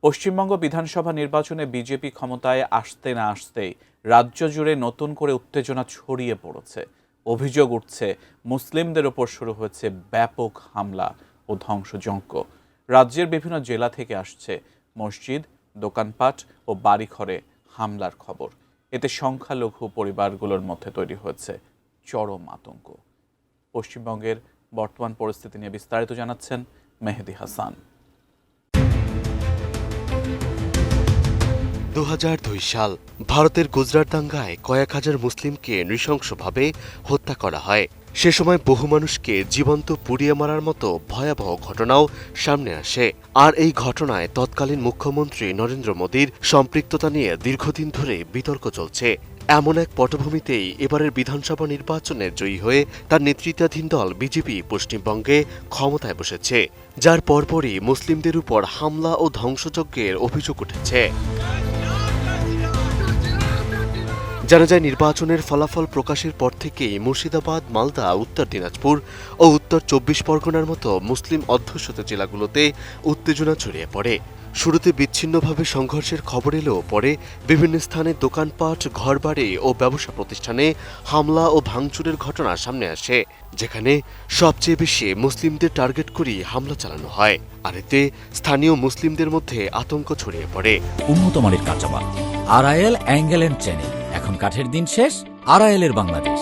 পশ্চিমবঙ্গ বিধানসভা নির্বাচনে বিজেপি ক্ষমতায় আসতে না আসতেই রাজ্য জুড়ে নতুন করে উত্তেজনা ছড়িয়ে পড়েছে। অভিযোগ উঠছে মুসলিমদের ওপর শুরু হয়েছে ব্যাপক হামলা ও ধ্বংসযজ্ঞ। রাজ্যের বিভিন্ন জেলা থেকে আসছে মসজিদ, দোকানপাট ও বাড়িঘরে হামলার খবর। এতে সংখ্যালঘু পরিবারগুলোর মধ্যে তৈরি হয়েছে চরম আতঙ্ক। পশ্চিমবঙ্গের বর্তমান পরিস্থিতি নিয়ে বিস্তারিত জানাচ্ছেন মেহেদি হাসান। 2002 সাল ভারতের গুজরাট দাঙ্গায় কয়েক হাজার মুসলিমকে নৃশংসভাবে হত্যা করা হয়। সে সময় বহু মানুষকে জীবন্ত পুড়িয়ে মারার মতো ভয়াবহ ঘটনাও সামনে আসে। আর এই ঘটনায় তৎকালীন মুখ্যমন্ত্রী নরেন্দ্র মোদীর সম্পৃক্ততা নিয়ে দীর্ঘদিন ধরে বিতর্ক চলছে। এমন এক পটভূমিতেই এবারের বিধানসভা নির্বাচনে জয়ী হয়ে তার নেতৃত্বাধীন দল বিজেপি পশ্চিমবঙ্গে ক্ষমতায় বসেছে, যার পরপরই মুসলিমদের উপর হামলা ও ধ্বংসযজ্ঞের অভিযোগ উঠেছে। জানা যায়, নির্বাচনের ফলাফল প্রকাশের পর থেকেই মুর্শিদাবাদ, মালদা, উত্তর দিনাজপুর ও উত্তর 24 পরগনার মতো মুসলিম অধ্যুষিত জেলাগুলোতে উত্তেজনা ছড়িয়ে পড়ে। শুরুতে বিচ্ছিন্নভাবে সংঘর্ষের খবর এলেও পরে বিভিন্ন স্থানে দোকানপাট, ঘরবাড়ি ও ব্যবসা প্রতিষ্ঠানে হামলা ও ভাঙচুরের ঘটনা সামনে আসে, যেখানে সবচেয়ে বেশি মুসলিমদের টার্গেট করেই হামলা চালানো হয়। আর এতে স্থানীয় মুসলিমদের মধ্যে আতঙ্ক ছড়িয়ে পড়ে। উন্নত মানের কাঁচামাল, আরআইএল অ্যাঙ্গেল এন্ড চ্যানেল। এখন কাঠের দিন শেষ, আরআইএল এর বাংলাদেশ।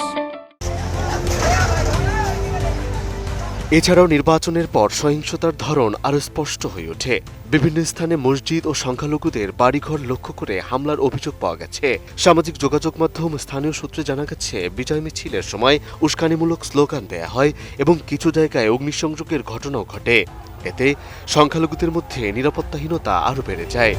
এছাড়াও নির্বাচনের পর সহিংসতার ধরন আরও স্পষ্ট হয়ে ওঠে। বিভিন্ন স্থানে মসজিদ ও সংখ্যালঘুদের বাড়িঘর লক্ষ্য করে হামলার অভিযোগ পাওয়া গেছে। সামাজিক যোগাযোগ মাধ্যম স্থানীয় সূত্রে জানা গেছে, বিজয় মিছিলের সময় উস্কানিমূলক স্লোগান দেয়া হয় এবং কিছু জায়গায় অগ্নিসংযোগের ঘটনাও ঘটে। এতে সংখ্যালঘুদের মধ্যে নিরাপত্তাহীনতা আরও বেড়ে যায়।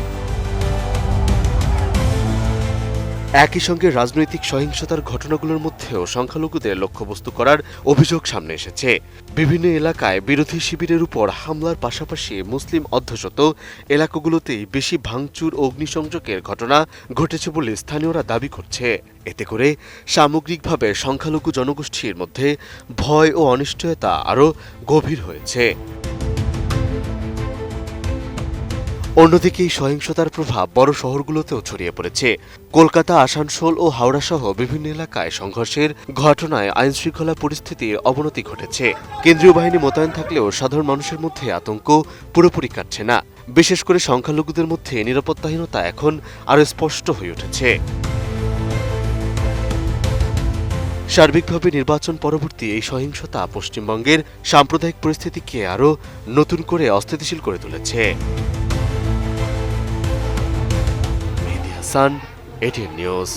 একই সঙ্গে রাজনৈতিক সহিংসতার ঘটনাগুলোর মধ্যেও সংখ্যালঘুদের লক্ষ্যবস্তু করার অভিযোগ সামনে এসেছে। বিভিন্ন এলাকায় বিরোধী শিবিরের উপর হামলার পাশাপাশি মুসলিম অধ্যুষিত এলাকাগুলোতেই বেশি ভাঙচুর ও অগ্নিসংযোগের ঘটনা ঘটেছে বলে স্থানীয়রা দাবি করছে। এতে করে সামগ্রিকভাবে সংখ্যালঘু জনগোষ্ঠীর মধ্যে ভয় ও অনিশ্চয়তা আরও গভীর হয়েছে। অন্যদিকে এই সহিংসতার প্রভাব বড় শহরগুলোতেও ছড়িয়ে পড়েছে। কলকাতা, আসানসোল ও হাওড়া সহ বিভিন্ন এলাকায় সংঘর্ষের ঘটনায় আইনশৃঙ্খলা পরিস্থিতির অবনতি ঘটেছে। কেন্দ্রীয় বাহিনী মোতায়েন থাকলেও সাধারণ মানুষের মধ্যে আতঙ্ক পুরোপুরি কাটছে না। বিশেষ করে সংখ্যালঘুদের মধ্যে নিরাপত্তাহীনতা এখন আরও স্পষ্ট হয়ে উঠেছে। সার্বিকভাবে নির্বাচন পরবর্তী এই সহিংসতা পশ্চিমবঙ্গের সাম্প্রদায়িক পরিস্থিতিকে আরও নতুন করে অস্থিতিশীল করে তুলেছে। ATN News।